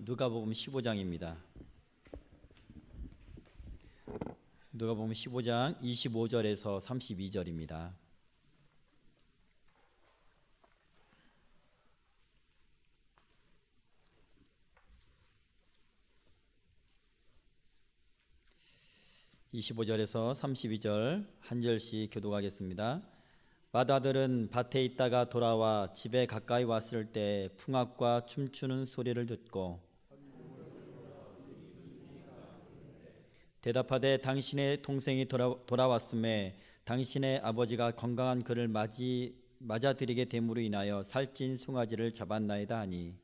누가복음 15장입니다. 누가복음 15장 25절에서 32절입니다. (25절에서) 32절 한 절씩 교독하겠습니다. 바다들은 밭에 있다가 돌아와 집에 가까이 왔을 때 풍악과 춤추는 소리를 듣고 대답하되 당신의 동생이 돌아왔음에 당신의 아버지가 건강한 그를 맞아들이게 됨으로 인하여 살찐 송아지를 잡았나이다 하니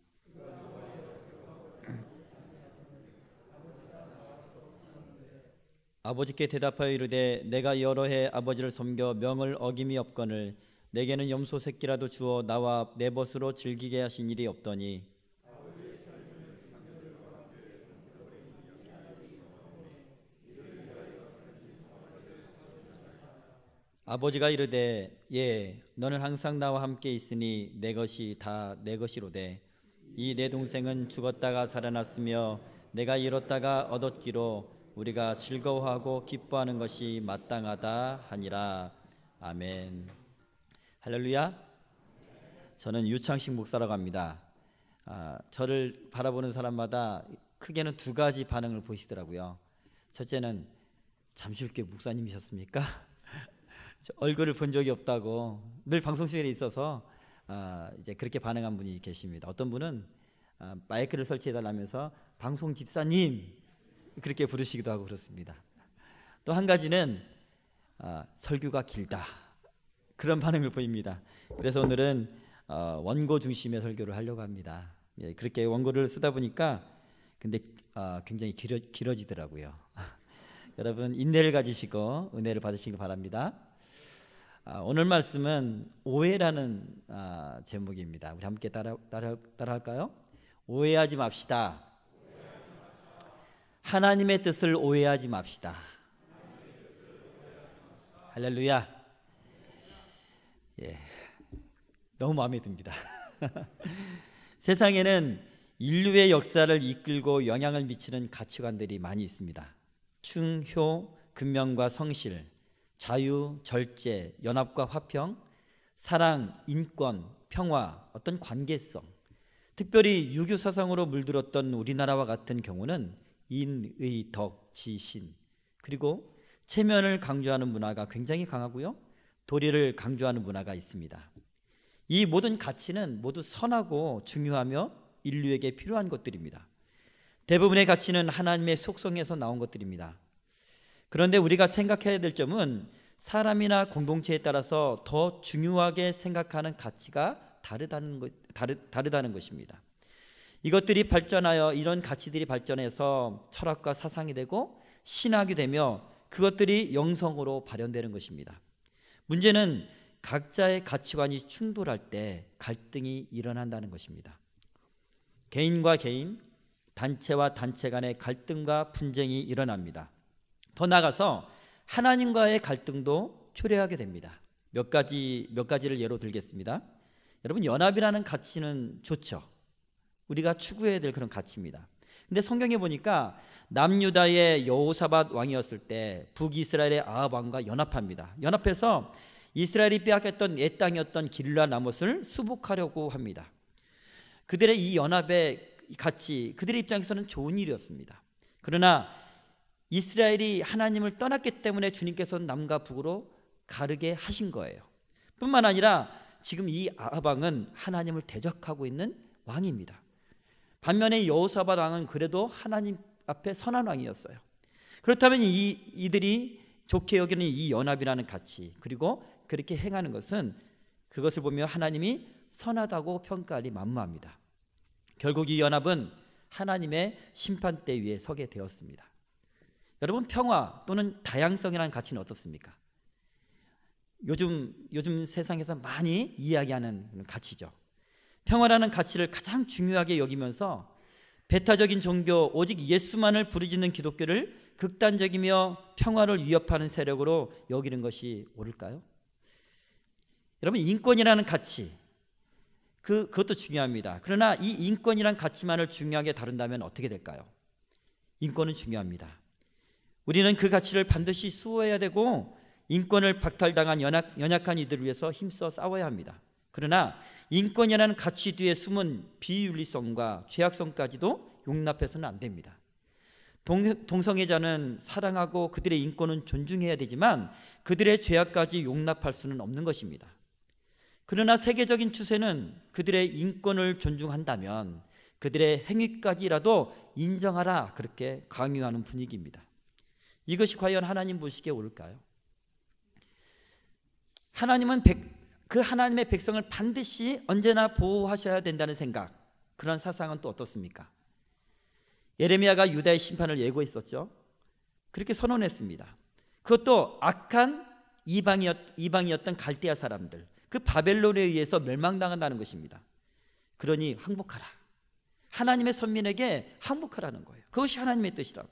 아버지께 대답하여 이르되 내가 여러 해 아버지를 섬겨 명을 어김이 없거늘 내게는 염소 새끼라도 주어 나와 내 벗으로 즐기게 하신 일이 없더니 아버지가 이르되 예 너는 항상 나와 함께 있으니 내 것이 다 내 것이로되 이 내 동생은 죽었다가 살아났으며 내가 잃었다가 얻었기로 우리가 즐거워하고 기뻐하는 것이 마땅하다 하니라. 아멘. 할렐루야. 저는 유창식 목사라고 합니다. 저를 바라보는 사람마다 크게는 두 가지 반응을 보이시더라고요. 첫째는 잠시울교 목사님이셨습니까? 얼굴을 본 적이 없다고 늘 방송 시간에 있어서 이제 그렇게 반응한 분이 계십니다. 어떤 분은 마이크를 설치해달라면서 방송 집사님 그렇게 부르시기도 하고 그렇습니다. 또 한 가지는 설교가 길다 그런 반응을 보입니다. 그래서 오늘은 원고 중심의 설교를 하려고 합니다. 예, 그렇게 원고를 쓰다 보니까 근데 굉장히 길어지더라고요. 여러분 인내를 가지시고 은혜를 받으시길 바랍니다. 오늘 말씀은 오해라는 제목입니다. 우리 함께 따라할까요? 오해하지 맙시다. 하나님의 뜻을 오해하지 맙시다. 할렐루야. 예, 너무 마음에 듭니다. 세상에는 인류의 역사를 이끌고 영향을 미치는 가치관들이 많이 있습니다. 충효, 근면과 성실, 자유, 절제, 연합과 화평, 사랑, 인권, 평화, 어떤 관계성, 특별히 유교 사상으로 물들었던 우리나라와 같은 경우는 인의 덕 지신 그리고 체면을 강조하는 문화가 굉장히 강하고요, 도리를 강조하는 문화가 있습니다. 이 모든 가치는 모두 선하고 중요하며 인류에게 필요한 것들입니다. 대부분의 가치는 하나님의 속성에서 나온 것들입니다. 그런데 우리가 생각해야 될 점은 사람이나 공동체에 따라서 더 중요하게 생각하는 가치가 다르다는 것입니다. 이것들이 발전하여 이런 가치들이 발전해서 철학과 사상이 되고 신학이 되며 그것들이 영성으로 발현되는 것입니다. 문제는 각자의 가치관이 충돌할 때 갈등이 일어난다는 것입니다. 개인과 개인, 단체와 단체 간의 갈등과 분쟁이 일어납니다. 더 나아가서 하나님과의 갈등도 초래하게 됩니다. 몇 가지를 예로 들겠습니다. 여러분, 연합이라는 가치는 좋죠. 우리가 추구해야 될 그런 가치입니다. 근데 성경에 보니까 남유다의 여호사밧 왕이었을 때 북이스라엘의 아합 왕과 연합합니다. 연합해서 이스라엘이 빼앗겼던 옛 땅이었던 길르앗 라못을 수복하려고 합니다. 그들의 이 연합의 가치, 그들의 입장에서는 좋은 일이었습니다. 그러나 이스라엘이 하나님을 떠났기 때문에 주님께서는 남과 북으로 가르게 하신 거예요. 뿐만 아니라 지금 이 아합 왕은 하나님을 대적하고 있는 왕입니다. 반면에 여호사밧 왕은 그래도 하나님 앞에 선한 왕이었어요. 그렇다면 이들이 좋게 여기는 이 연합이라는 가치, 그리고 그렇게 행하는 것은 그것을 보며 하나님이 선하다고 평가하리 만무합니다. 결국 이 연합은 하나님의 심판대 위에 서게 되었습니다. 여러분, 평화 또는 다양성이라는 가치는 어떻습니까? 요즘 세상에서 많이 이야기하는 가치죠. 평화라는 가치를 가장 중요하게 여기면서 배타적인 종교, 오직 예수만을 부르짖는 기독교를 극단적이며 평화를 위협하는 세력으로 여기는 것이 옳을까요? 여러분, 인권이라는 가치, 그것도 중요합니다. 그러나 이 인권이란 가치만을 중요하게 다룬다면 어떻게 될까요? 인권은 중요합니다. 우리는 그 가치를 반드시 수호해야 되고 인권을 박탈당한 연약한 이들을 위해서 힘써 싸워야 합니다. 그러나 인권이라는 가치 뒤에 숨은 비윤리성과 죄악성까지도 용납해서는 안 됩니다. 동성애자는 사랑하고 그들의 인권은 존중해야 되지만 그들의 죄악까지 용납할 수는 없는 것입니다. 그러나 세계적인 추세는 그들의 인권을 존중한다면 그들의 행위까지라도 인정하라, 그렇게 강요하는 분위기입니다. 이것이 과연 하나님 보시기에 옳을까요? 하나님은 그 하나님의 백성을 반드시 언제나 보호하셔야 된다는 생각, 그런 사상은 또 어떻습니까? 예레미야가 유다의 심판을 예고했었죠. 그렇게 선언했습니다. 그것도 악한 이방이었던 갈대아 사람들, 그 바벨론에 의해서 멸망당한다는 것입니다. 그러니 항복하라. 하나님의 선민에게 항복하라는 거예요. 그것이 하나님의 뜻이라고.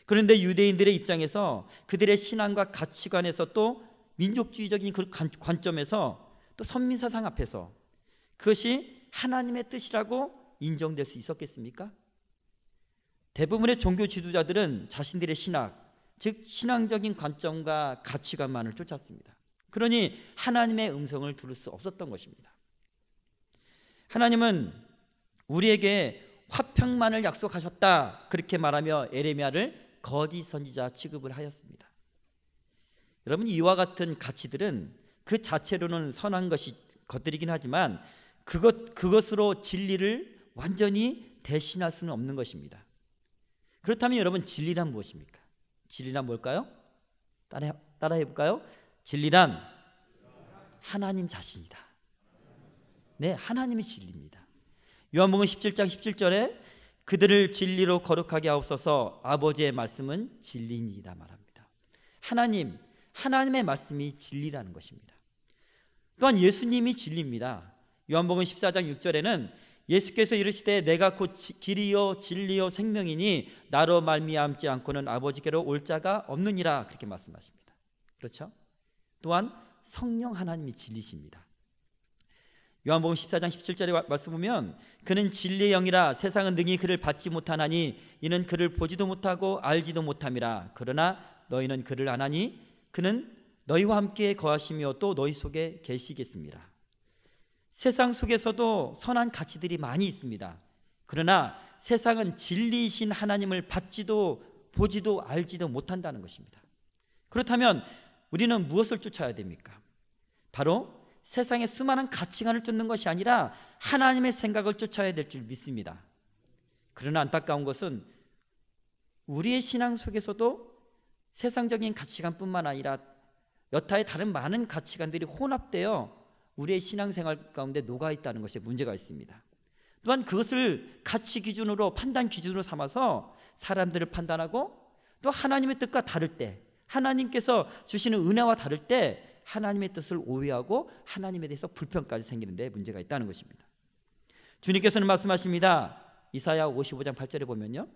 그런데 유대인들의 입장에서 그들의 신앙과 가치관에서 또 민족주의적인 그 관점에서 또 선민사상 앞에서 그것이 하나님의 뜻이라고 인정될 수 있었겠습니까? 대부분의 종교 지도자들은 자신들의 신학, 즉 신앙적인 관점과 가치관만을 쫓았습니다. 그러니 하나님의 음성을 들을 수 없었던 것입니다. 하나님은 우리에게 화평만을 약속하셨다, 그렇게 말하며 예레미야를 거짓 선지자 취급을 하였습니다. 여러분, 이와 같은 가치들은 그 자체로는 선한 것들이긴 하지만 그것으로 진리를 완전히 대신할 수는 없는 것입니다. 그렇다면 여러분, 진리란 무엇입니까? 진리란 뭘까요? 따라해 볼까요? 진리란 하나님 자신이다. 네, 하나님이 진리입니다. 요한복음 17장 17절에 그들을 진리로 거룩하게 하옵소서, 아버지의 말씀은 진리니이다 말합니다. 하나님의 말씀이 진리라는 것입니다. 또한 예수님이 진리입니다. 요한복음 14장 6절에는 예수께서 이르시되 내가 곧 길이요 진리요 생명이니 나로 말미암지 않고는 아버지께로 올 자가 없느니라, 그렇게 말씀하십니다. 그렇죠? 또한 성령 하나님이 진리십니다. 요한복음 14장 17절에 말씀 보면 그는 진리의 영이라 세상은 능히 그를 받지 못하나니 이는 그를 보지도 못하고 알지도 못함이라. 그러나 너희는 그를 아나니 그는 너희와 함께 거하시며 또 너희 속에 계시겠습니다. 세상 속에서도 선한 가치들이 많이 있습니다. 그러나 세상은 진리이신 하나님을 받지도 보지도 알지도 못한다는 것입니다. 그렇다면 우리는 무엇을 쫓아야 됩니까? 바로 세상의 수많은 가치관을 쫓는 것이 아니라 하나님의 생각을 쫓아야 될 줄 믿습니다. 그러나 안타까운 것은 우리의 신앙 속에서도 세상적인 가치관뿐만 아니라 여타의 다른 많은 가치관들이 혼합되어 우리의 신앙생활 가운데 녹아있다는 것에 문제가 있습니다. 또한 그것을 가치 기준으로, 판단 기준으로 삼아서 사람들을 판단하고 또 하나님의 뜻과 다를 때, 하나님께서 주시는 은혜와 다를 때 하나님의 뜻을 오해하고 하나님에 대해서 불평까지 생기는 데 문제가 있다는 것입니다. 주님께서는 말씀하십니다. 이사야 55장 8절에 보면요,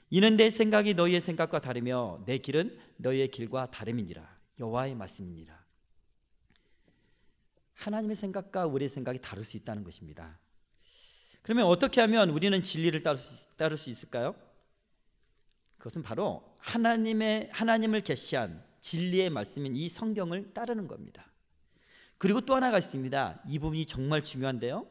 이는 내 생각이 너희의 생각과 다르며 내 길은 너희의 길과 다름이니라. 여호와의 말씀이니라. 하나님의 생각과 우리의 생각이 다를 수 있다는 것입니다. 그러면 어떻게 하면 우리는 진리를 따를 수 있을까요? 그것은 바로 하나님을 계시한 진리의 말씀인 이 성경을 따르는 겁니다. 그리고 또 하나가 있습니다. 이 부분이 정말 중요한데요,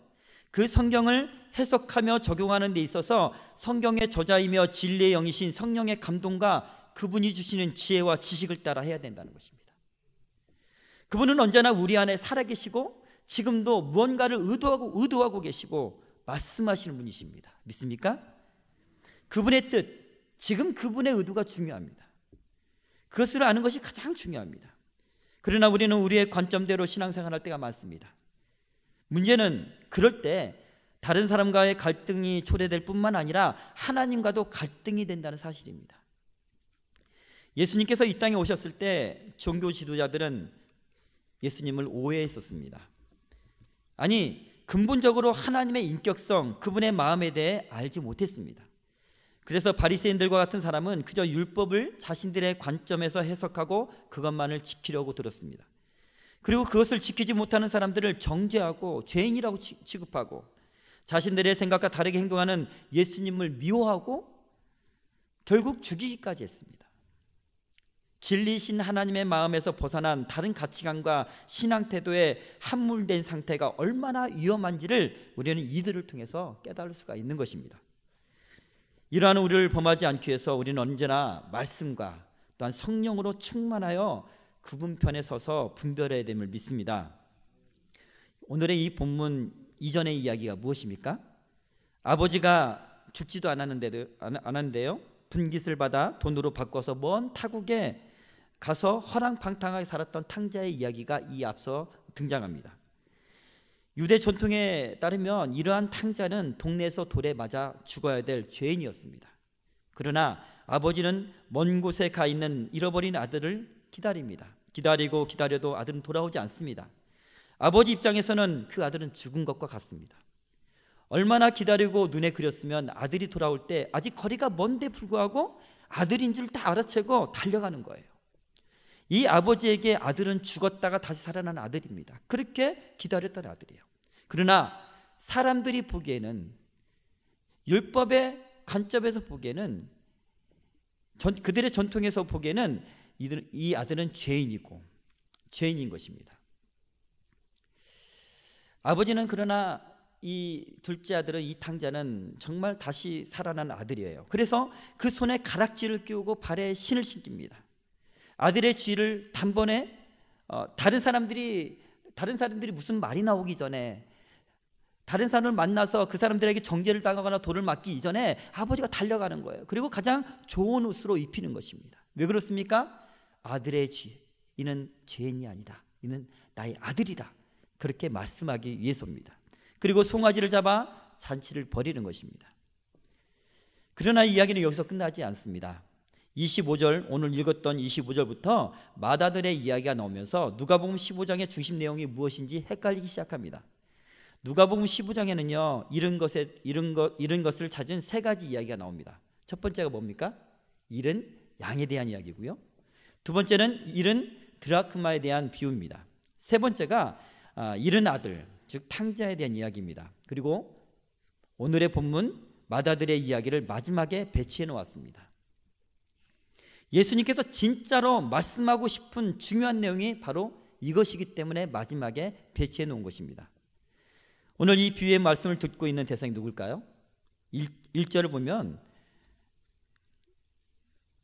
그 성경을 해석하며 적용하는 데 있어서 성경의 저자이며 진리의 영이신 성령의 감동과 그분이 주시는 지혜와 지식을 따라 해야 된다는 것입니다. 그분은 언제나 우리 안에 살아계시고 지금도 무언가를 의도하고 계시고 말씀하시는 분이십니다. 믿습니까? 그분의 뜻, 지금 그분의 의도가 중요합니다. 그것을 아는 것이 가장 중요합니다. 그러나 우리는 우리의 관점대로 신앙생활할 때가 많습니다. 문제는 그럴 때 다른 사람과의 갈등이 초래될 뿐만 아니라 하나님과도 갈등이 된다는 사실입니다. 예수님께서 이 땅에 오셨을 때 종교 지도자들은 예수님을 오해했었습니다. 아니, 근본적으로 하나님의 인격성, 그분의 마음에 대해 알지 못했습니다. 그래서 바리새인들과 같은 사람은 그저 율법을 자신들의 관점에서 해석하고 그것만을 지키려고 들었습니다. 그리고 그것을 지키지 못하는 사람들을 정죄하고 죄인이라고 취급하고 자신들의 생각과 다르게 행동하는 예수님을 미워하고 결국 죽이기까지 했습니다. 진리신 하나님의 마음에서 벗어난 다른 가치관과 신앙 태도에 함몰된 상태가 얼마나 위험한지를 우리는 이들을 통해서 깨달을 수가 있는 것입니다. 이러한 우리를 범하지 않기 위해서 우리는 언제나 말씀과 또한 성령으로 충만하여 그분 편에 서서 분별해야 됨을 믿습니다. 오늘의 이 본문 이전의 이야기가 무엇입니까? 아버지가 죽지도 않았는데요, 분깃을 받아 돈으로 바꿔서 먼 타국에 가서 허랑방탕하게 살았던 탕자의 이야기가 이 앞서 등장합니다. 유대 전통에 따르면 이러한 탕자는 동네에서 돌에 맞아 죽어야 될 죄인이었습니다. 그러나 아버지는 먼 곳에 가 있는 잃어버린 아들을 기다립니다. 기다리고 기다려도 아들은 돌아오지 않습니다. 아버지 입장에서는 그 아들은 죽은 것과 같습니다. 얼마나 기다리고 눈에 그렸으면 아들이 돌아올 때 아직 거리가 먼데 불구하고 아들인 줄 다 알아채고 달려가는 거예요. 이 아버지에게 아들은 죽었다가 다시 살아난 아들입니다. 그렇게 기다렸던 아들이에요. 그러나 사람들이 보기에는, 율법의 관점에서 보기에는, 그들의 전통에서 보기에는 이 아들은 죄인인 것입니다. 아버지는 그러나 이 둘째 아들은, 이 탕자는 정말 다시 살아난 아들이에요. 그래서 그 손에 가락지를 끼우고 발에 신을 신깁니다. 아들의 죄를 단번에 다른 사람들이 무슨 말이 나오기 전에, 다른 사람을 만나서 그 사람들에게 정죄를 당하거나 돌을 맞기 이전에 아버지가 달려가는 거예요. 그리고 가장 좋은 옷으로 입히는 것입니다. 왜 그렇습니까? 아들의 죄, 이는 죄인이 아니다, 이는 나의 아들이다, 그렇게 말씀하기 위해서입니다. 그리고 송아지를 잡아 잔치를 벌이는 것입니다. 그러나 이야기는 여기서 끝나지 않습니다. 25절, 오늘 읽었던 25절부터 맏아들의 이야기가 나오면서 누가복음 15장의 중심 내용이 무엇인지 헷갈리기 시작합니다. 누가복음 15장에는요, 잃은 것을 찾은 세 가지 이야기가 나옵니다. 첫 번째가 뭡니까? 잃은 양에 대한 이야기고요. 두 번째는 잃은 드라크마에 대한 비유입니다. 세 번째가 잃은 아들, 즉 탕자에 대한 이야기입니다. 그리고 오늘의 본문 맏아들의 이야기를 마지막에 배치해 놓았습니다. 예수님께서 진짜로 말씀하고 싶은 중요한 내용이 바로 이것이기 때문에 마지막에 배치해 놓은 것입니다. 오늘 이 비유의 말씀을 듣고 있는 대상이 누굴까요? 1절을 보면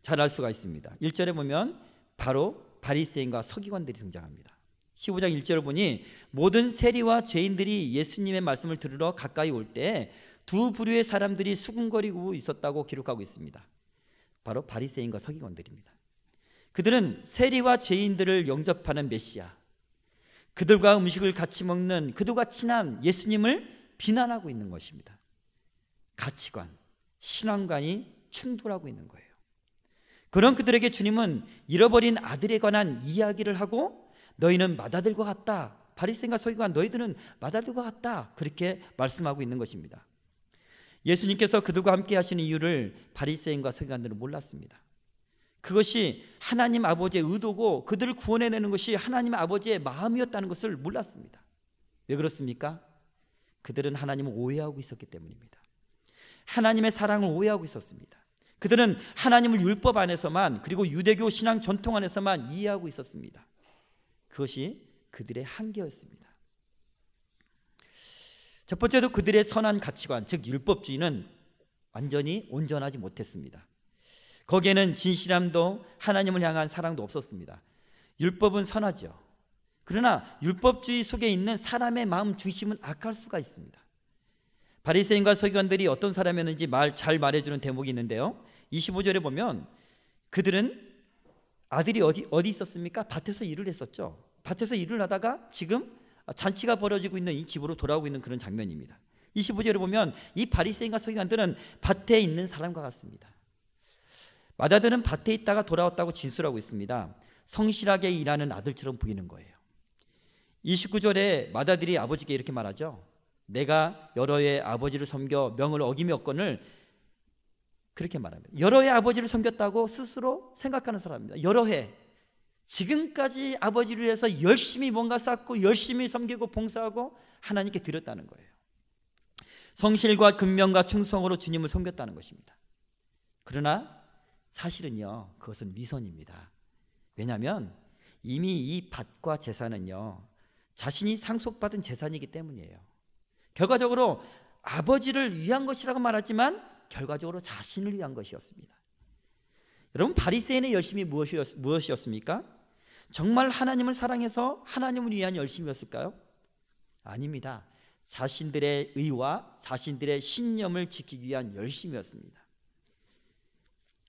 잘 알 수가 있습니다. 1절에 보면 바로 바리새인과 서기관들이 등장합니다. 15장 1절을 보니 모든 세리와 죄인들이 예수님의 말씀을 들으러 가까이 올 때 두 부류의 사람들이 수군거리고 있었다고 기록하고 있습니다. 바로 바리새인과 서기관들입니다. 그들은 세리와 죄인들을 영접하는 메시아, 그들과 음식을 같이 먹는 그들과 친한 예수님을 비난하고 있는 것입니다. 가치관, 신앙관이 충돌하고 있는 거예요. 그런 그들에게 주님은 잃어버린 아들에 관한 이야기를 하고 너희는 맏아들과 같다, 바리새인과 서기관 너희들은 맏아들과 같다, 그렇게 말씀하고 있는 것입니다. 예수님께서 그들과 함께 하시는 이유를 바리새인과 서기관들은 몰랐습니다. 그것이 하나님 아버지의 의도고 그들을 구원해내는 것이 하나님 아버지의 마음이었다는 것을 몰랐습니다. 왜 그렇습니까? 그들은 하나님을 오해하고 있었기 때문입니다. 하나님의 사랑을 오해하고 있었습니다. 그들은 하나님을 율법 안에서만, 그리고 유대교 신앙 전통 안에서만 이해하고 있었습니다. 그것이 그들의 한계였습니다. 첫 번째로 그들의 선한 가치관, 즉 율법주의는 완전히 온전하지 못했습니다. 거기에는 진실함도 하나님을 향한 사랑도 없었습니다. 율법은 선하죠. 그러나 율법주의 속에 있는 사람의 마음 중심은 악할 수가 있습니다. 바리새인과 서기관들이 어떤 사람이었는지 잘 말해주는 대목이 있는데요, 25절에 보면 그들은 아들이 어디 있었습니까? 밭에서 일을 했었죠. 밭에서 일을 하다가 지금 잔치가 벌어지고 있는 이 집으로 돌아오고 있는 그런 장면입니다. 25절에 보면 이 바리새인과 서기관들은 밭에 있는 사람과 같습니다. 맏아들은 밭에 있다가 돌아왔다고 진술하고 있습니다. 성실하게 일하는 아들처럼 보이는 거예요. 29절에 맏아들이 아버지께 이렇게 말하죠. 내가 여러 해 아버지를 섬겨 명을 어기었거늘, 그렇게 말합니다. 여러 해 아버지를 섬겼다고 스스로 생각하는 사람입니다. 여러 해, 지금까지 아버지를 위해서 열심히 뭔가 쌓고 열심히 섬기고 봉사하고 하나님께 드렸다는 거예요. 성실과 근면과 충성으로 주님을 섬겼다는 것입니다. 그러나 사실은요, 그것은 위선입니다. 왜냐하면 이미 이 밭과 재산은요, 자신이 상속받은 재산이기 때문이에요. 결과적으로 아버지를 위한 것이라고 말하지만 결과적으로 자신을 위한 것이었습니다. 여러분, 바리새인의 열심이 무엇이었습니까? 정말 하나님을 사랑해서 하나님을 위한 열심이었을까요? 아닙니다. 자신들의 의와 자신들의 신념을 지키기 위한 열심이었습니다.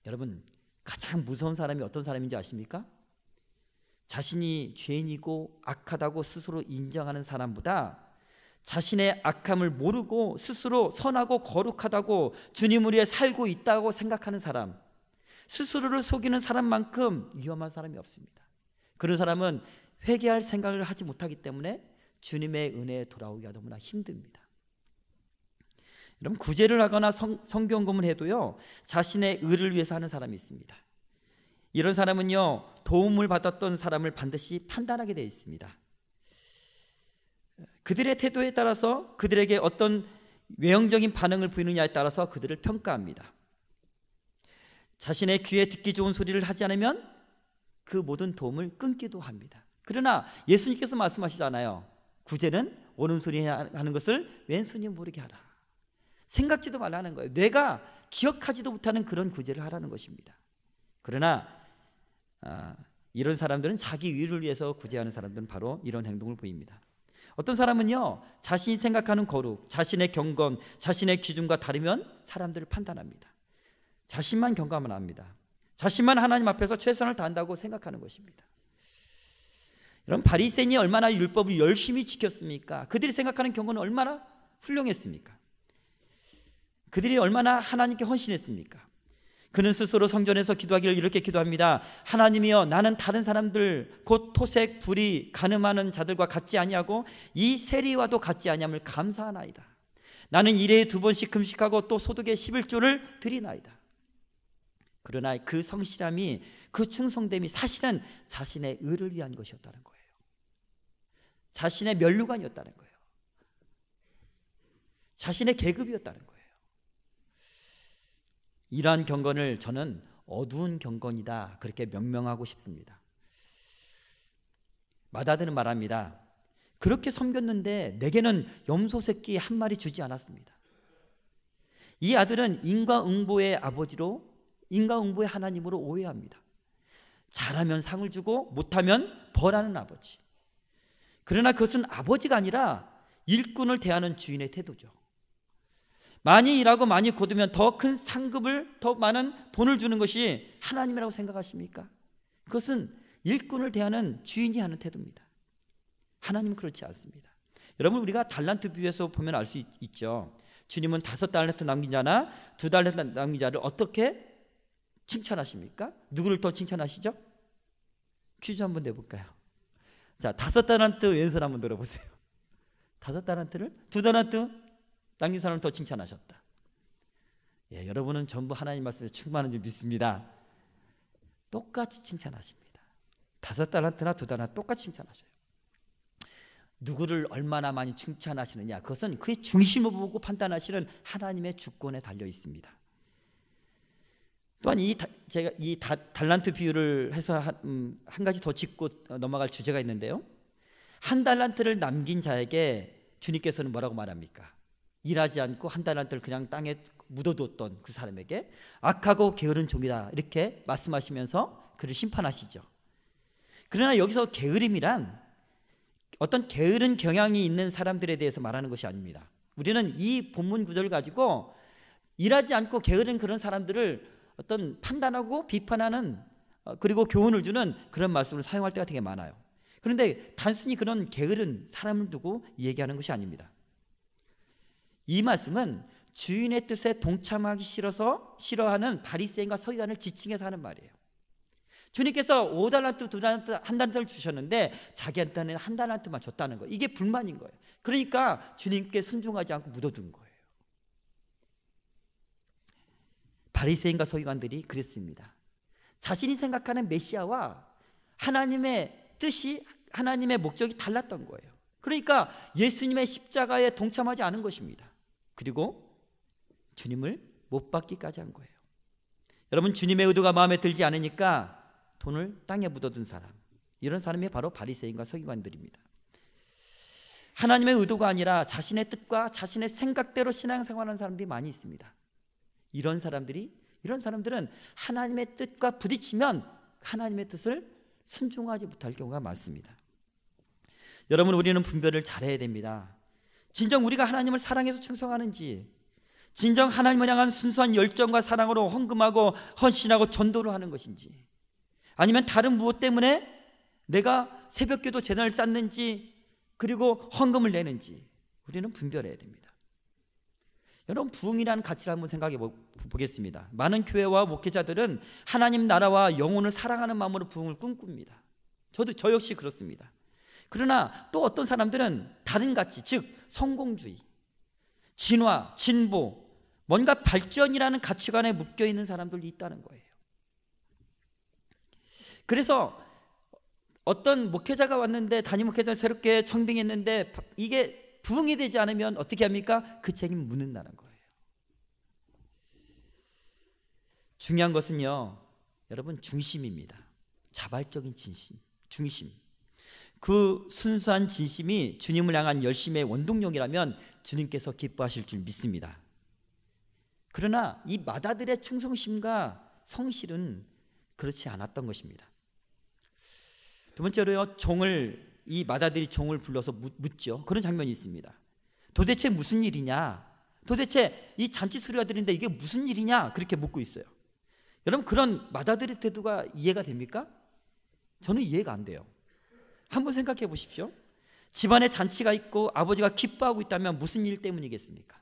여러분, 가장 무서운 사람이 어떤 사람인지 아십니까? 자신이 죄인이고 악하다고 스스로 인정하는 사람보다 자신의 악함을 모르고 스스로 선하고 거룩하다고 주님을 위해 살고 있다고 생각하는 사람, 스스로를 속이는 사람만큼 위험한 사람이 없습니다. 그런 사람은 회개할 생각을 하지 못하기 때문에 주님의 은혜에 돌아오기가 너무나 힘듭니다. 여러분, 구제를 하거나 성경금을 해도요, 자신의 의를 위해서 하는 사람이 있습니다. 이런 사람은요, 도움을 받았던 사람을 반드시 판단하게 되어 있습니다. 그들의 태도에 따라서 그들에게 어떤 외형적인 반응을 보이느냐에 따라서 그들을 평가합니다. 자신의 귀에 듣기 좋은 소리를 하지 않으면 그 모든 도움을 끊기도 합니다. 그러나 예수님께서 말씀하시잖아요. 구제는 오른손이 하는 것을 왼손이 모르게 하라. 생각지도 말라는 거예요. 뇌가 기억하지도 못하는 그런 구제를 하라는 것입니다. 그러나 이런 사람들은 자기 위를 위해서 구제하는 사람들은 바로 이런 행동을 보입니다. 어떤 사람은요, 자신이 생각하는 거룩, 자신의 경건, 자신의 기준과 다르면 사람들을 판단합니다. 자신만 경감을 합니다. 자신만 하나님 앞에서 최선을 다한다고 생각하는 것입니다. 여러분, 바리새인이 얼마나 율법을 열심히 지켰습니까? 그들이 생각하는 경건은 얼마나 훌륭했습니까? 그들이 얼마나 하나님께 헌신했습니까? 그는 스스로 성전에서 기도하기를 이렇게 기도합니다. 하나님이여, 나는 다른 사람들 곧 토색, 불의, 간음하는 자들과 같지 아니하고 이 세리와도 같지 아니함을 감사하나이다. 나는 일회에 2번씩 금식하고 또 소득의 11조를 드리나이다. 그러나 그 성실함이, 그 충성됨이 사실은 자신의 의를 위한 것이었다는 거예요. 자신의 면류관이었다는 거예요. 자신의 계급이었다는 거예요. 이러한 경건을 저는 어두운 경건이다, 그렇게 명명하고 싶습니다. 마다드는 말합니다. 그렇게 섬겼는데 내게는 염소 새끼 한 마리 주지 않았습니다. 이 아들은 인과응보의 아버지로, 인과응보의 하나님으로 오해합니다. 잘하면 상을 주고 못하면 벌하는 아버지. 그러나 그것은 아버지가 아니라 일꾼을 대하는 주인의 태도죠. 많이 일하고 많이 거두면 더 큰 상급을, 더 많은 돈을 주는 것이 하나님이라고 생각하십니까? 그것은 일꾼을 대하는 주인이 하는 태도입니다. 하나님은 그렇지 않습니다. 여러분, 우리가 달란트 비유에서 보면 알 수 있죠. 주님은 5달란트 남긴 자나 2달란트 남긴 자를 어떻게 칭찬하십니까? 누구를 더 칭찬하시죠? 퀴즈 한번 내볼까요? 자, 5달란트 왼손 한번 들어보세요. 5달란트를 2달란트 남긴 사람을 더 칭찬하셨다. 예, 여러분은 전부 하나님 말씀에 충만한 줄 믿습니다. 똑같이 칭찬하십니다. 5달란트나 2달란트 똑같이 칭찬하셔요. 누구를 얼마나 많이 칭찬하시느냐, 그것은 그의 중심을 보고 판단하시는 하나님의 주권에 달려 있습니다. 또한 제가 이 달란트 비유를 해서 한 가지 더 짚고 넘어갈 주제가 있는데요. 1달란트를 남긴 자에게 주님께서는 뭐라고 말합니까? 일하지 않고 1달란트를 그냥 땅에 묻어두었던 그 사람에게 악하고 게으른 종이다, 이렇게 말씀하시면서 그를 심판하시죠. 그러나 여기서 게으름이란 어떤 게으른 경향이 있는 사람들에 대해서 말하는 것이 아닙니다. 우리는 이 본문 구절을 가지고 일하지 않고 게으른 그런 사람들을 어떤 판단하고 비판하는, 그리고 교훈을 주는 그런 말씀을 사용할 때가 되게 많아요. 그런데 단순히 그런 게으른 사람을 두고 얘기하는 것이 아닙니다. 이 말씀은 주인의 뜻에 동참하기 싫어하는 바리새인과 서기관을 지칭해서 하는 말이에요. 주님께서 5달란트, 2달란트, 1달란트를 주셨는데 자기한테는 1달란트만 줬다는 거예요. 이게 불만인 거예요. 그러니까 주님께 순종하지 않고 묻어둔 거예요. 바리새인과 서기관들이 그랬습니다. 자신이 생각하는 메시아와 하나님의 뜻이, 하나님의 목적이 달랐던 거예요. 그러니까 예수님의 십자가에 동참하지 않은 것입니다. 그리고 주님을 못 받기까지 한 거예요. 여러분, 주님의 의도가 마음에 들지 않으니까 돈을 땅에 묻어둔 사람, 이런 사람이 바로 바리새인과 서기관들입니다. 하나님의 의도가 아니라 자신의 뜻과 자신의 생각대로 신앙생활하는 사람들이 많이 있습니다. 이런 사람들은 하나님의 뜻과 부딪히면 하나님의 뜻을 순종하지 못할 경우가 많습니다. 여러분, 우리는 분별을 잘해야 됩니다. 진정 우리가 하나님을 사랑해서 충성하는지, 진정 하나님을 향한 순수한 열정과 사랑으로 헌금하고 헌신하고 전도를 하는 것인지, 아니면 다른 무엇 때문에 내가 새벽기도 재단을 쌓는지 그리고 헌금을 내는지, 우리는 분별해야 됩니다. 여러분, 부흥이라는 가치를 한번 생각해 보겠습니다. 많은 교회와 목회자들은 하나님 나라와 영혼을 사랑하는 마음으로 부흥을 꿈꿉니다. 저 역시 그렇습니다. 그러나 또 어떤 사람들은 다른 가치, 즉 성공주의, 진화, 진보, 뭔가 발전이라는 가치관에 묶여있는 사람들이 있다는 거예요. 그래서 어떤 목회자가 왔는데, 담임 목회자가 새롭게 청빙했는데 이게 부흥이 되지 않으면 어떻게 합니까? 그 책임을 묻는다는 거예요. 중요한 것은요, 여러분, 중심입니다. 자발적인 진심, 중심. 그 순수한 진심이 주님을 향한 열심의 원동력이라면 주님께서 기뻐하실 줄 믿습니다. 그러나 이 마다들의 충성심과 성실은 그렇지 않았던 것입니다. 두 번째로요, 이 마다들이 종을 불러서 묻죠. 그런 장면이 있습니다. 도대체 무슨 일이냐? 도대체 이 잔치 소리가 들리는데 이게 무슨 일이냐? 그렇게 묻고 있어요. 여러분, 그런 마다들의 태도가 이해가 됩니까? 저는 이해가 안 돼요. 한번 생각해 보십시오. 집안에 잔치가 있고 아버지가 기뻐하고 있다면 무슨 일 때문이겠습니까?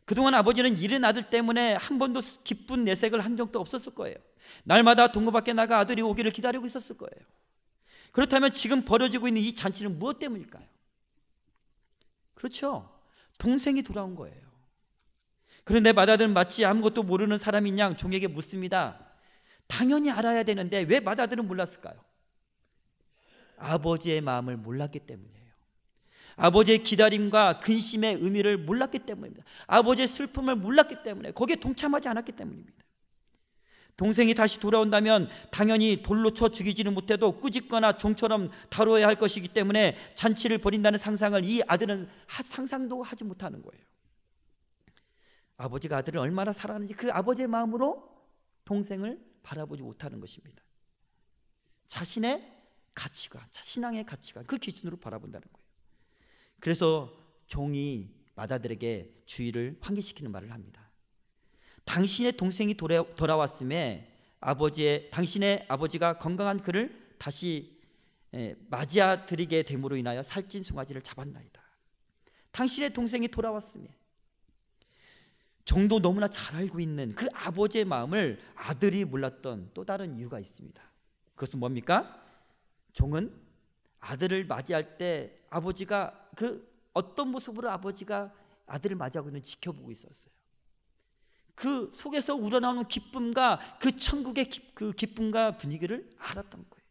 그동안 아버지는 잃은 아들 때문에 한 번도 기쁜 내색을 한 적도 없었을 거예요. 날마다 동거 밖에 나가 아들이 오기를 기다리고 있었을 거예요. 그렇다면 지금 벌어지고 있는 이 잔치는 무엇 때문일까요? 그렇죠, 동생이 돌아온 거예요. 그런데 마다들은 마치 아무것도 모르는 사람인 양 종에게 묻습니다. 당연히 알아야 되는데 왜 마다들은 몰랐을까요? 아버지의 마음을 몰랐기 때문이에요. 아버지의 기다림과 근심의 의미를 몰랐기 때문입니다. 아버지의 슬픔을 몰랐기 때문에, 거기에 동참하지 않았기 때문입니다. 동생이 다시 돌아온다면 당연히 돌로 쳐 죽이지는 못해도 꾸짖거나 종처럼 다뤄야 할 것이기 때문에 잔치를 벌인다는 상상을 이 아들은 상상도 하지 못하는 거예요. 아버지가 아들을 얼마나 사랑하는지 그 아버지의 마음으로 동생을 바라보지 못하는 것입니다. 자신의 가치관, 신앙의 가치관, 그 기준으로 바라본다는 거예요. 그래서 종이 마다들에게 주의를 환기시키는 말을 합니다. 당신의 동생이 돌아왔음에 당신의 아버지가 건강한 그를 다시 맞이해 드리게 됨으로 인하여 살찐 송아지를 잡았나이다. 당신의 동생이 돌아왔음에. 종도 너무나 잘 알고 있는 그 아버지의 마음을 아들이 몰랐던 또 다른 이유가 있습니다. 그것은 뭡니까? 종은 아들을 맞이할 때 아버지가 어떤 모습으로 아버지가 아들을 맞이하고 있는지 지켜보고 있었어요. 그 속에서 우러나오는 기쁨과 그 천국의 그 기쁨과 분위기를 알았던 거예요.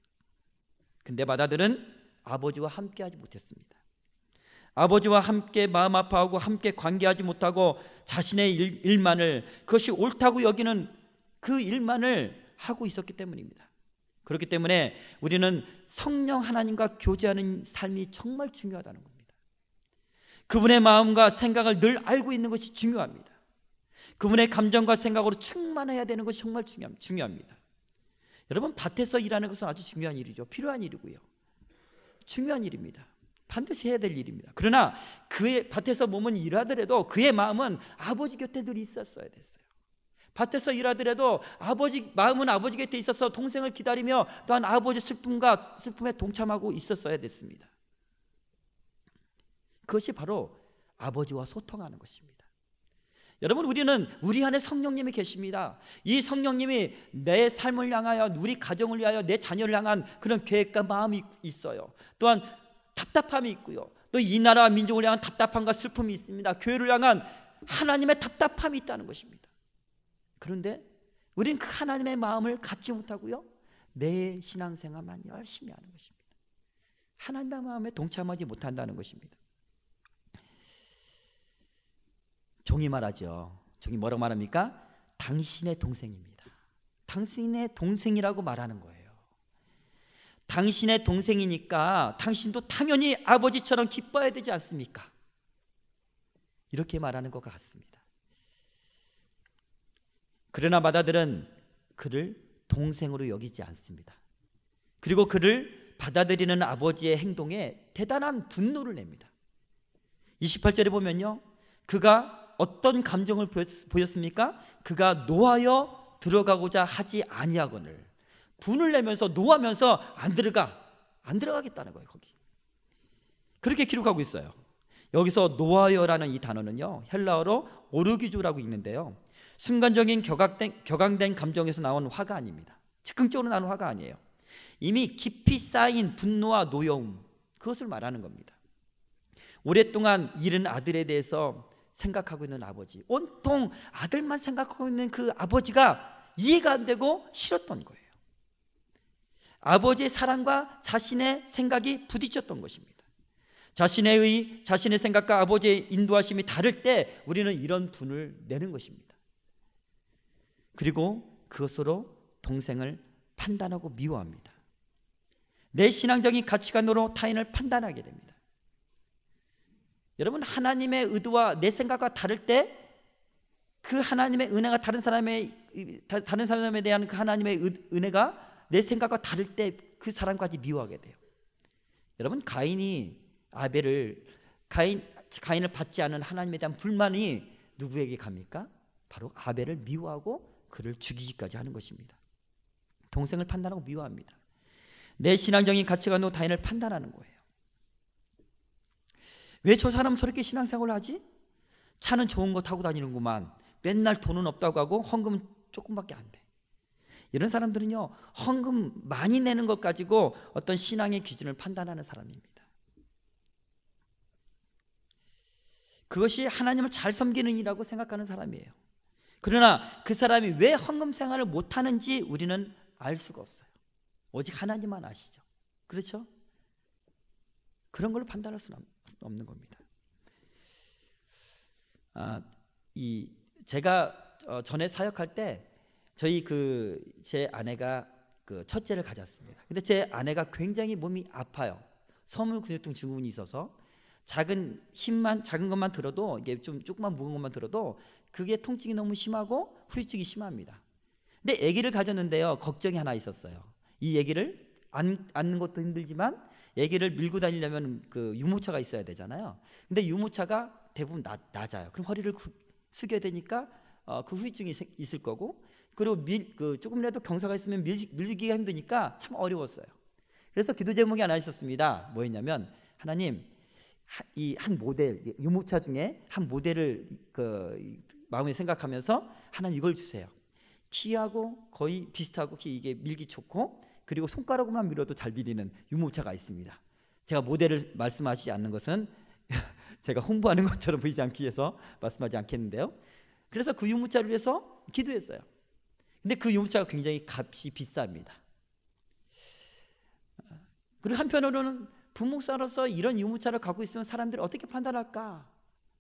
근데 마다들은 아버지와 함께하지 못했습니다. 아버지와 함께 마음 아파하고 함께 관계하지 못하고 자신의 일만을, 그것이 옳다고 여기는 그 일만을 하고 있었기 때문입니다. 그렇기 때문에 우리는 성령 하나님과 교제하는 삶이 정말 중요하다는 겁니다. 그분의 마음과 생각을 늘 알고 있는 것이 중요합니다. 그분의 감정과 생각으로 충만해야 되는 것이 정말 중요합니다. 여러분, 밭에서 일하는 것은 아주 중요한 일이죠. 필요한 일이고요. 중요한 일입니다. 반드시 해야 될 일입니다. 그러나 그의 밭에서 몸은 일하더라도 그의 마음은 아버지 곁에 늘 있었어야 됐어요. 밭에서 일하더라도 마음은 아버지 곁에 있어서 동생을 기다리며 또한 아버지 슬픔에 동참하고 있었어야 됐습니다. 그것이 바로 아버지와 소통하는 것입니다. 여러분, 우리 안에 성령님이 계십니다. 이 성령님이 내 삶을 향하여, 우리 가정을 위하여, 내 자녀를 향한 그런 계획과 마음이 있어요. 또한 답답함이 있고요. 또 이 나라와 민족을 향한 답답함과 슬픔이 있습니다. 교회를 향한 하나님의 답답함이 있다는 것입니다. 그런데 우리는 그 하나님의 마음을 갖지 못하고요, 내 신앙생활만 열심히 하는 것입니다. 하나님의 마음에 동참하지 못한다는 것입니다. 종이 말하죠. 종이 뭐라고 말합니까? 당신의 동생입니다. 당신의 동생이라고 말하는 거예요. 당신의 동생이니까 당신도 당연히 아버지처럼 기뻐해야 되지 않습니까? 이렇게 말하는 것 같습니다. 그러나 마다들은 그를 동생으로 여기지 않습니다. 그리고 그를 받아들이는 아버지의 행동에 대단한 분노를 냅니다. 28절에 보면요, 그가 어떤 감정을 보였습니까? 그가 노하여 들어가고자 하지 아니하거늘, 분을 내면서 노하면서 안 들어가겠다는 거예요. 거기 그렇게 기록하고 있어요. 여기서 노하여라는 이 단어는요, 헬라어로 오르기조라고 읽는데요, 순간적인 격앙된 감정에서 나온 화가 아닙니다. 즉흥적으로 나온 화가 아니에요. 이미 깊이 쌓인 분노와 노여움, 그것을 말하는 겁니다. 오랫동안 잃은 아들에 대해서 생각하고 있는 아버지, 온통 아들만 생각하고 있는 그 아버지가 이해가 안 되고 싫었던 거예요. 아버지의 사랑과 자신의 생각이 부딪혔던 것입니다. 자신의 생각과 아버지의 인도하심이 다를 때 우리는 이런 분을 내는 것입니다. 그리고 그것으로 동생을 판단하고 미워합니다. 내 신앙적인 가치관으로 타인을 판단하게 됩니다. 여러분, 하나님의 의도와 내 생각과 다를 때 그 하나님의 은혜가 다른 사람에 대한 그 하나님의 은혜가 내 생각과 다를 때 그 사람까지 미워하게 돼요. 여러분, 가인을 받지 않은 하나님에 대한 불만이 누구에게 갑니까? 바로 아벨을 미워하고 그를 죽이기까지 하는 것입니다. 동생을 판단하고 미워합니다. 내 신앙적인 가치관으로 타인을 판단하는 거예요. 왜 저 사람은 저렇게 신앙생활을 하지? 차는 좋은 거 타고 다니는구만. 맨날 돈은 없다고 하고 헌금은 조금밖에 안 돼. 이런 사람들은요, 헌금 많이 내는 것 가지고 어떤 신앙의 기준을 판단하는 사람입니다. 그것이 하나님을 잘 섬기는 일이라고 생각하는 사람이에요. 그러나 그 사람이 왜 헌금 생활을 못하는지 우리는 알 수가 없어요. 오직 하나님만 아시죠. 그렇죠? 그런 걸로 판단할 수는 없는 겁니다. 제가 전에 사역할 때 제 아내가 첫째를 가졌습니다. 근데 제 아내가 굉장히 몸이 아파요. 섬유근육통 증후군이 있어서 작은 것만 들어도, 이게 좀 조그만 무거운 것만 들어도 그게 통증이 너무 심하고 후유증이 심합니다. 근데 아기를 가졌는데요, 걱정이 하나 있었어요. 이 아기를 안는 것도 힘들지만 아기를 밀고 다니려면 그 유모차가 있어야 되잖아요. 근데 유모차가 대부분 낮아요. 그럼 허리를 숙여야 되니까 그 후유증이 있을 거고, 그리고 조금이라도 경사가 있으면 밀기가 힘드니까 참 어려웠어요. 그래서 기도 제목이 하나 있었습니다. 뭐였냐면, 하나님, 이 한 모델, 유모차 중에 한 모델을 마음에 생각하면서 하나님 이걸 주세요. 키하고 거의 비슷하고 이게 밀기 좋고, 그리고 손가락으로만 밀어도 잘 밀리는 유모차가 있습니다. 제가 모델을 말씀하시지 않는 것은 제가 홍보하는 것처럼 보이지 않기 위해서 말씀하지 않겠는데요. 그래서 그 유모차를 위해서 기도했어요. 근데 그 유모차가 굉장히 값이 비쌉니다. 그리고 한편으로는 부목사로서 이런 유모차를 갖고 있으면 사람들이 어떻게 판단할까?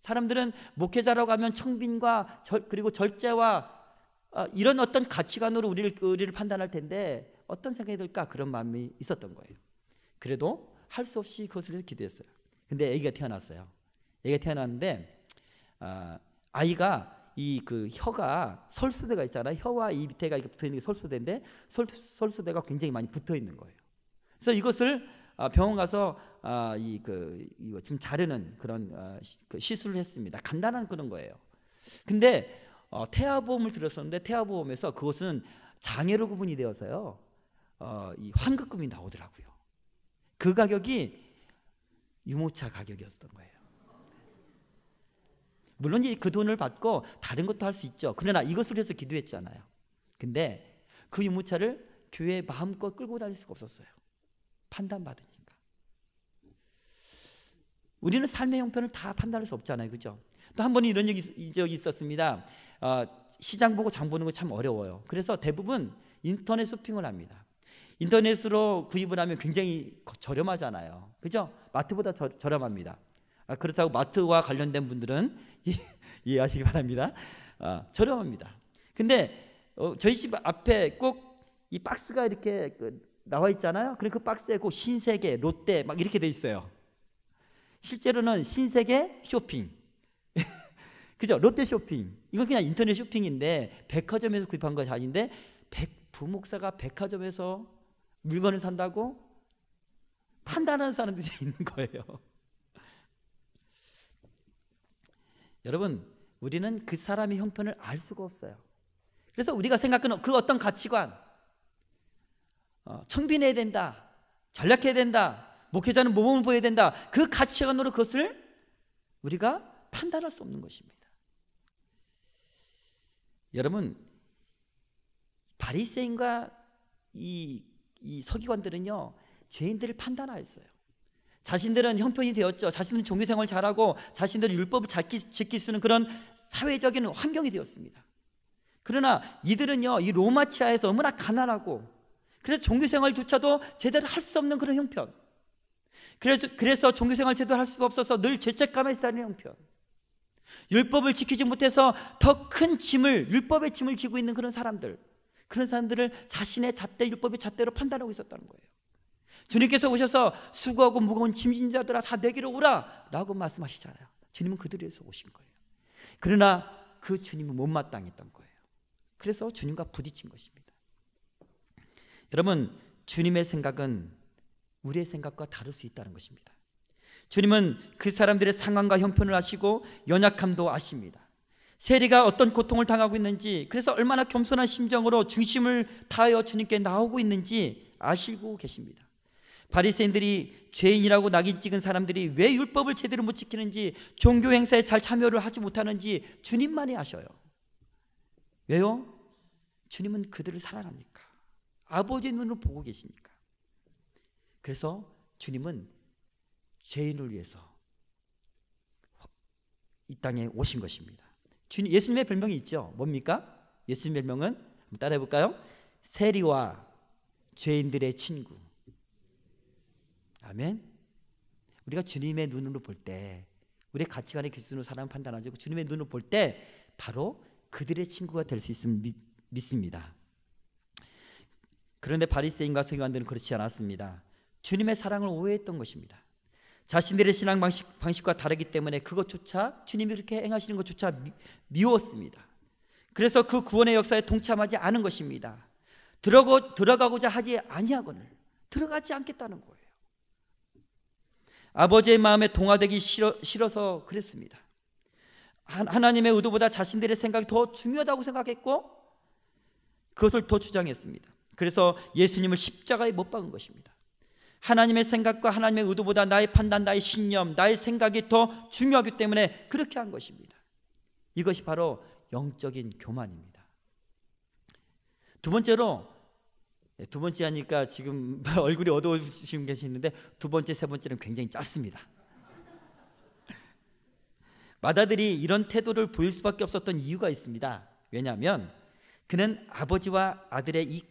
사람들은 목회자라고 하면 청빈과 그리고 절제와 이런 어떤 가치관으로 우리를 판단할 텐데 어떤 생각이 들까? 그런 마음이 있었던 거예요. 그래도 할 수 없이 그것을 위해서 기도했어요. 근데 아기가 태어났어요. 아기가 태어났는데 아이가 혀가 설수대가 있잖아요. 혀와 이 밑에가 이렇게 붙어 있는 게 설수대인데 설수대가 굉장히 많이 붙어 있는 거예요. 그래서 이것을 병원 가서 이거 좀 자르는 그런 시술을 했습니다. 간단한 그런 거예요. 근데 태아보험을 들었었는데 태아보험에서 그것은 장애로 구분이 되어서요, 이 환급금이 나오더라고요. 그 가격이 유모차 가격이었던 거예요. 물론 그 돈을 받고 다른 것도 할 수 있죠. 그러나 이것을 위해서 기도했잖아요. 근데 그 유모차를 교회에 마음껏 끌고 다닐 수가 없었어요. 판단받으니까. 우리는 삶의 형편을 다 판단할 수 없잖아요. 그죠? 또 한 번은 이런 적이 있었습니다. 시장 보고 장 보는 거 참 어려워요. 그래서 대부분 인터넷 쇼핑을 합니다. 인터넷으로 구입을 하면 굉장히 저렴하잖아요. 그죠? 마트보다 저렴합니다. 그렇다고 마트와 관련된 분들은 이해하시기 바랍니다. 저렴합니다. 근데 저희 집 앞에 꼭 이 박스가 이렇게 나와 있잖아요. 그리고 그 박스에 꼭 신세계, 롯데 막 이렇게 돼 있어요. 실제로는 신세계 쇼핑, 그죠? 롯데 쇼핑. 이건 그냥 인터넷 쇼핑인데 백화점에서 구입한 것이 아닌데 부목사가 백화점에서 물건을 산다고 판단하는 사람들이 있는 거예요. 여러분, 우리는 그 사람의 형편을 알 수가 없어요. 그래서 우리가 생각하는 그 어떤 가치관, 청빈해야 된다, 전략해야 된다, 목회자는 모범을 보여야 된다, 그 가치관으로 그것을 우리가 판단할 수 없는 것입니다. 여러분, 바리새인과 이 서기관들은요, 죄인들을 판단하였어요. 자신들은 형편이 되었죠. 자신들은 종교생활 잘하고 자신들은 율법을 지킬 수 있는 그런 사회적인 환경이 되었습니다. 그러나 이들은요, 이 로마 치하에서 너무나 가난하고, 그래서 종교생활조차도 제대로 할 수 없는 그런 형편, 그래서 종교생활 제대로 할 수가 없어서 늘 죄책감에 쌓이는 형편, 율법을 지키지 못해서 더 큰 짐을, 율법의 짐을 지고 있는 그런 사람들을 자신의 잣대, 율법의 잣대로 판단하고 있었다는 거예요. 주님께서 오셔서 수고하고 무거운 짐진 자들아 다 내게로 오라 라고 말씀하시잖아요. 주님은 그들에서 오신 거예요. 그러나 그 주님은 못마땅했던 거예요. 그래서 주님과 부딪힌 것입니다. 여러분, 주님의 생각은 우리의 생각과 다를 수 있다는 것입니다. 주님은 그 사람들의 상황과 형편을 아시고 연약함도 아십니다. 세리가 어떤 고통을 당하고 있는지, 그래서 얼마나 겸손한 심정으로 중심을 다하여 주님께 나오고 있는지 아시고 계십니다. 바리새인들이 죄인이라고 낙인 찍은 사람들이 왜 율법을 제대로 못 지키는지, 종교 행사에 잘 참여를 하지 못하는지 주님만이 아셔요. 왜요? 주님은 그들을 사랑합니까? 아버지의 눈으로 보고 계시니까. 그래서 주님은 죄인을 위해서 이 땅에 오신 것입니다. 예수님의 별명이 있죠. 뭡니까? 예수님의 별명은 한번 따라해 볼까요? 세리와 죄인들의 친구. 아멘. 우리가 주님의 눈으로 볼 때, 우리의 가치관의 기준으로 사람을 판단하지, 주님의 눈으로 볼 때 바로 그들의 친구가 될 수 있음을 믿습니다. 그런데 바리새인과 서기관들은 그렇지 않았습니다. 주님의 사랑을 오해했던 것입니다. 자신들의 신앙 방식과 다르기 때문에 그것조차, 주님이 그렇게 행하시는 것조차 미웠습니다. 그래서 그 구원의 역사에 동참하지 않은 것입니다. 들어가고자 하지 아니하거늘 들어가지 않겠다는 거예요. 아버지의 마음에 동화되기 싫어서 그랬습니다. 하나님의 의도보다 자신들의 생각이 더 중요하다고 생각했고 그것을 더 주장했습니다. 그래서 예수님을 십자가에 못 박은 것입니다. 하나님의 생각과 하나님의 의도보다 나의 판단, 나의 신념, 나의 생각이 더 중요하기 때문에 그렇게 한 것입니다. 이것이 바로 영적인 교만입니다. 두 번째 하니까 지금 얼굴이 어두워지시고 계시는데 두 번째, 세 번째는 굉장히 짧습니다. 마다들이 이런 태도를 보일 수밖에 없었던 이유가 있습니다. 왜냐하면 그는 아버지와 아들의 이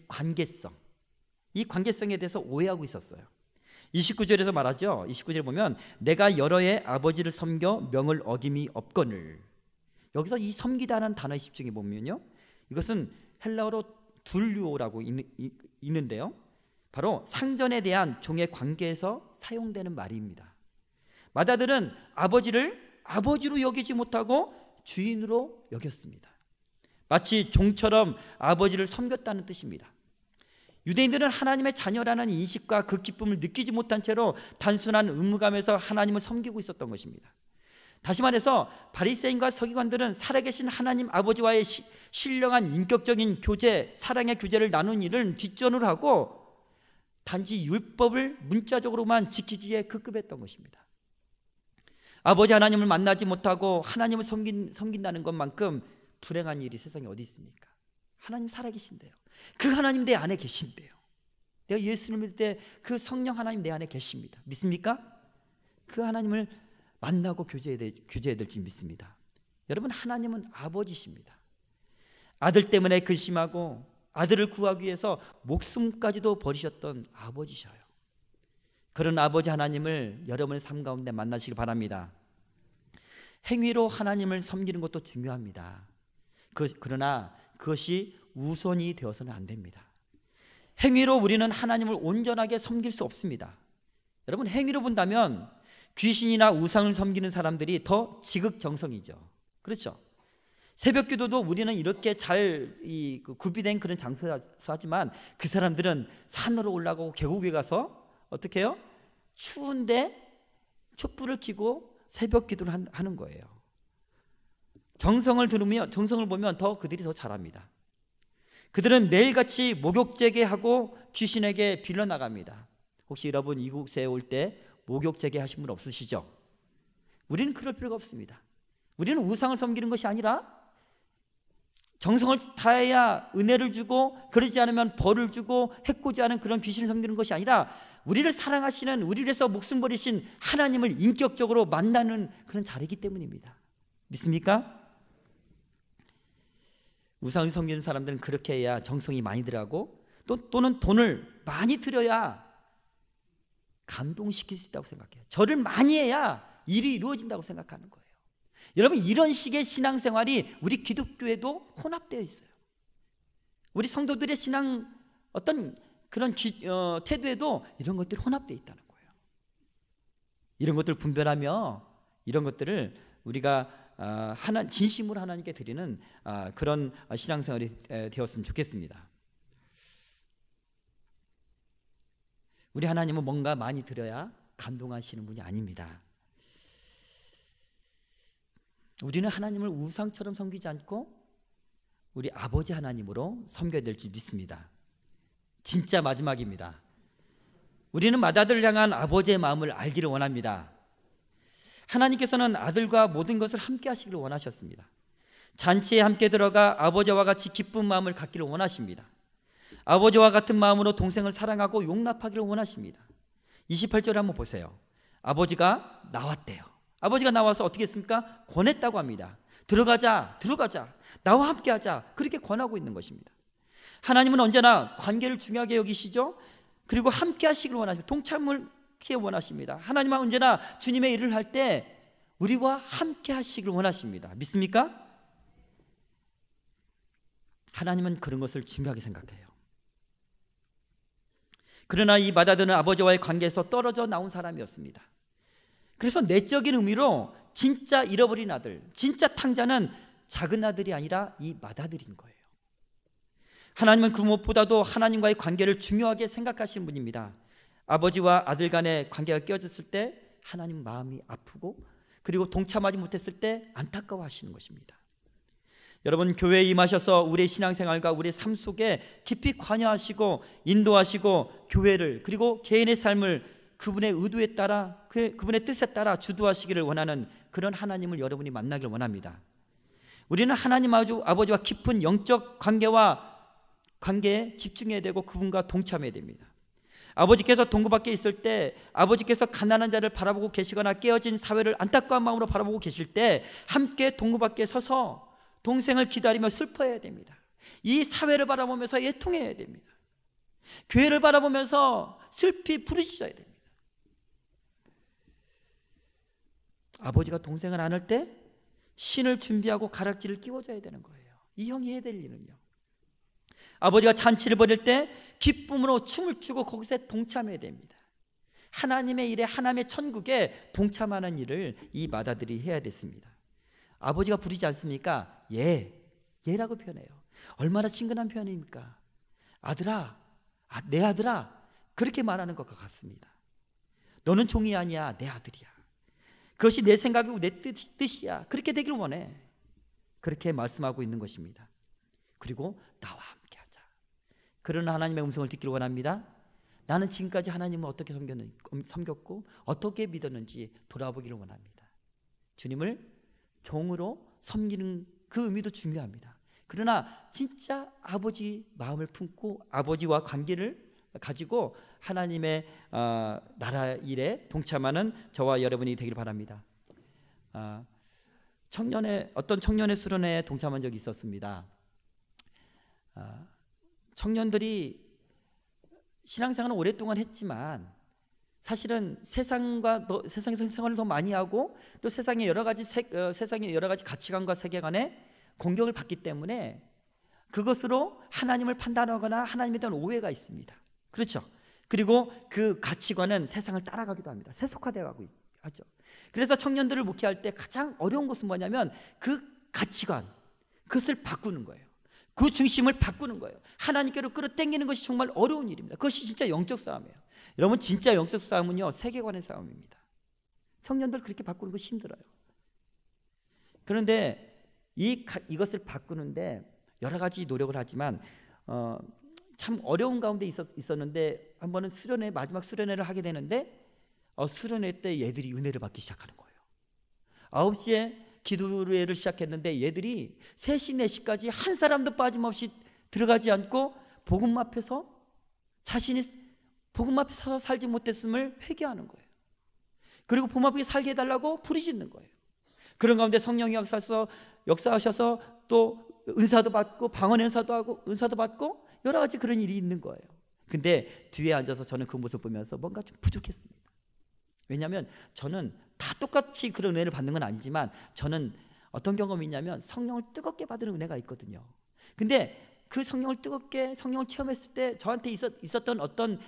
관계성에 대해서 오해하고 있었어요. 29절에서 말하죠. 29절에 보면 내가 여러 해 아버지를 섬겨 명을 어김이 없거늘. 여기서 이 섬기다는 단어에 집중해 보면요, 이것은 헬라어로 둘류오라고 있는데요, 바로 상전에 대한 종의 관계에서 사용되는 말입니다. 마다들은 아버지를 아버지로 여기지 못하고 주인으로 여겼습니다. 마치 종처럼 아버지를 섬겼다는 뜻입니다. 유대인들은 하나님의 자녀라는 인식과 그 기쁨을 느끼지 못한 채로 단순한 의무감에서 하나님을 섬기고 있었던 것입니다. 다시 말해서 바리새인과 서기관들은 살아계신 하나님 아버지와의 신령한 인격적인 교제, 사랑의 교제를 나눈 일을 뒷전으로 하고 단지 율법을 문자적으로만 지키기에 급급했던 것입니다. 아버지 하나님을 만나지 못하고 하나님을 섬긴다는 것만큼 불행한 일이 세상에 어디 있습니까? 하나님 살아계신데요. 그 하나님 내 안에 계신데요. 내가 예수님을 믿을 때 그 성령 하나님 내 안에 계십니다. 믿습니까? 그 하나님을 만나고 교제해야 될 줄 믿습니다. 여러분, 하나님은 아버지십니다. 아들 때문에 근심하고 아들을 구하기 위해서 목숨까지도 버리셨던 아버지셔요. 그런 아버지 하나님을 여러분의 삶 가운데 만나시길 바랍니다. 행위로 하나님을 섬기는 것도 중요합니다. 그러나 그것이 우선이 되어서는 안 됩니다. 행위로 우리는 하나님을 온전하게 섬길 수 없습니다. 여러분, 행위로 본다면 귀신이나 우상을 섬기는 사람들이 더 지극정성이죠. 그렇죠? 새벽 기도도 우리는 이렇게 잘 구비된 그런 장소에서 하지만 그 사람들은 산으로 올라가고 계곡에 가서 어떻게 해요? 추운데 촛불을 켜고 새벽 기도를 하는 거예요. 정성을 보면 그들이 더 잘합니다. 그들은 매일같이 목욕제계하고 귀신에게 빌려나갑니다. 혹시 여러분 이곳에 올 때 목욕제계 하신 분 없으시죠? 우리는 그럴 필요가 없습니다. 우리는 우상을 섬기는 것이 아니라 정성을 다해야 은혜를 주고, 그러지 않으면 벌을 주고, 해코지 않은 그런 귀신을 섬기는 것이 아니라 우리를 사랑하시는, 우리를 위해서 목숨 버리신 하나님을 인격적으로 만나는 그런 자리이기 때문입니다. 믿습니까? 우상을 섬기는 사람들은 그렇게 해야 정성이 많이 들어가고 또는 돈을 많이 들여야 감동시킬 수 있다고 생각해요. 절을 많이 해야 일이 이루어진다고 생각하는 거예요. 여러분, 이런 식의 신앙생활이 우리 기독교에도 혼합되어 있어요. 우리 성도들의 신앙 어떤 그런 태도에도 이런 것들이 혼합되어 있다는 거예요. 이런 것들을 분별하며 이런 것들을 우리가 진심으로 하나님께 드리는 그런 신앙생활이 되었으면 좋겠습니다. 우리 하나님은 뭔가 많이 드려야 감동하시는 분이 아닙니다. 우리는 하나님을 우상처럼 섬기지 않고 우리 아버지 하나님으로 섬겨야 될 줄 믿습니다. 진짜 마지막입니다. 우리는 맏아들을 향한 아버지의 마음을 알기를 원합니다. 하나님께서는 아들과 모든 것을 함께 하시기를 원하셨습니다. 잔치에 함께 들어가 아버지와 같이 기쁜 마음을 갖기를 원하십니다. 아버지와 같은 마음으로 동생을 사랑하고 용납하기를 원하십니다. 28절을 한번 보세요. 아버지가 나왔대요. 아버지가 나와서 어떻게 했습니까? 권했다고 합니다. 들어가자, 나와 함께 하자, 그렇게 권하고 있는 것입니다. 하나님은 언제나 관계를 중요하게 여기시죠. 그리고 함께 하시길 원하십니다. 동참을 원하십니다. 하나님은 언제나 주님의 일을 할 때 우리와 함께 하시길 원하십니다. 믿습니까? 하나님은 그런 것을 중요하게 생각해요. 그러나 이 맏아들은 아버지와의 관계에서 떨어져 나온 사람이었습니다. 그래서 내적인 의미로 진짜 잃어버린 아들, 진짜 탕자는 작은 아들이 아니라 이 맏아들인 거예요. 하나님은 그 무엇보다도 하나님과의 관계를 중요하게 생각하시는 분입니다. 아버지와 아들 간의 관계가 깨어졌을 때 하나님 마음이 아프고, 그리고 동참하지 못했을 때 안타까워하시는 것입니다. 여러분, 교회에 임하셔서 우리의 신앙생활과 우리의 삶 속에 깊이 관여하시고 인도하시고 교회를, 그리고 개인의 삶을 그분의 의도에 따라, 그분의 뜻에 따라 주도하시기를 원하는 그런 하나님을 여러분이 만나기를 원합니다. 우리는 하나님 아버지와 깊은 영적 관계에 집중해야 되고 그분과 동참해야 됩니다. 아버지께서 동굴 밖에 있을 때, 아버지께서 가난한 자를 바라보고 계시거나 깨어진 사회를 안타까운 마음으로 바라보고 계실 때 함께 동굴 밖에 서서 동생을 기다리며 슬퍼해야 됩니다. 이 사회를 바라보면서 애통해야 됩니다. 교회를 바라보면서 슬피 부르짖어야 됩니다. 아버지가 동생을 안을 때 신을 준비하고 가락지를 끼워줘야 되는 거예요. 이 형이 해야 될 일은요. 아버지가 잔치를 벌일 때 기쁨으로 춤을 추고 거기서 동참해야 됩니다. 하나님의 일에, 하나님의 천국에 동참하는 일을 이 맏아들이 해야 됐습니다. 아버지가 부르지 않습니까? 예라고 표현해요. 얼마나 친근한 표현입니까? 아들아, 내 아들아, 그렇게 말하는 것과 같습니다. 너는 종이 아니야, 내 아들이야. 그것이 내 생각이고 내 뜻이야. 그렇게 되길 원해. 그렇게 말씀하고 있는 것입니다. 그리고 나와 함께 하자. 그런 하나님의 음성을 듣기를 원합니다. 나는 지금까지 하나님을 어떻게 섬겼고 어떻게 믿었는지 돌아보기를 원합니다. 주님을 종으로 섬기는 그 의미도 중요합니다. 그러나 진짜 아버지 마음을 품고 아버지와 관계를 가지고 하나님의 나라 일에 동참하는 저와 여러분이 되기를 바랍니다. 어떤 청년의 수련회에 동참한 적이 있었습니다. 청년들이 신앙생활을 오랫동안 했지만 사실은 세상에서 생활을 더 많이 하고 또 세상의 여러 가지 가치관과 세계관에 공격을 받기 때문에 그것으로 하나님을 판단하거나 하나님에 대한 오해가 있습니다. 그렇죠? 그리고 그 가치관은 세상을 따라가기도 합니다. 세속화되어 가고 하죠. 그래서 청년들을 목회할 때 가장 어려운 것은 뭐냐면 그 가치관, 그것을 바꾸는 거예요. 그 중심을 바꾸는 거예요. 하나님께로 끌어당기는 것이 정말 어려운 일입니다. 그것이 진짜 영적 싸움이에요. 여러분, 진짜 영적 싸움은요, 세계관의 싸움입니다. 청년들 그렇게 바꾸는 것이 힘들어요. 그런데 이것을 바꾸는데 여러 가지 노력을 하지만 참 어려운 가운데 있었는데 한 번은 마지막 수련회를 하게 되는데 수련회 때 얘들이 은혜를 받기 시작하는 거예요. 9시에 기도회를 시작했는데 얘들이 3시, 4시까지 한 사람도 빠짐없이 들어가지 않고 복음 앞에서 자신이 복음 앞에 서서 살지 못했음을 회개하는 거예요. 그리고 복음 앞에 살게 해달라고 부르짖는 거예요. 그런 가운데 성령이 역사하셔서 또 은사도 받고 방언 은사도 받고 여러 가지 그런 일이 있는 거예요. 근데 뒤에 앉아서 저는 그 모습을 보면서 뭔가 좀 부족했습니다. 왜냐하면 저는 다 똑같이 그런 은혜를 받는 건 아니지만 저는 어떤 경험이 있냐면 성령을 뜨겁게 받는 은혜가 있거든요. 근데 그 성령을 체험했을 때 저한테 있었던 어떤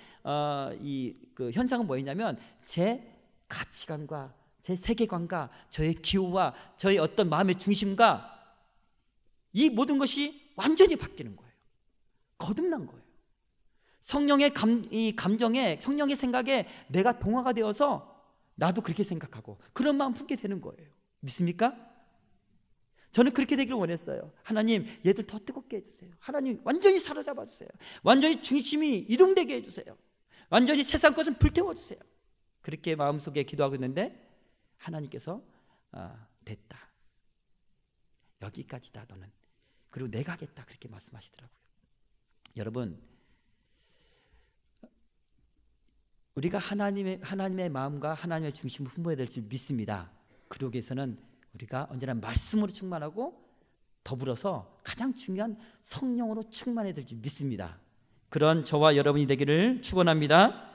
그 현상은 뭐였냐면 제 가치관과 제 세계관과 저의 기호와 저의 어떤 마음의 중심과 이 모든 것이 완전히 바뀌는 거예요. 거듭난 거예요. 성령의 감정에, 성령의 생각에 내가 동화가 되어서 나도 그렇게 생각하고 그런 마음 품게 되는 거예요. 믿습니까? 저는 그렇게 되기를 원했어요. 하나님, 얘들 더 뜨겁게 해주세요. 하나님, 완전히 사로잡아 주세요. 완전히 중심이 이동되게 해주세요. 완전히 세상 것은 불태워주세요. 그렇게 마음속에 기도하고 있는데 하나님께서 됐다, 여기까지다 너는, 그리고 내가 하겠다, 그렇게 말씀하시더라고요. 여러분, 우리가 하나님의 마음과 하나님의 중심을 품어야 될 줄 믿습니다. 그러기 위해서는 우리가 언제나 말씀으로 충만하고 더불어서 가장 중요한 성령으로 충만해야 될 줄 믿습니다. 그런 저와 여러분이 되기를 축원합니다.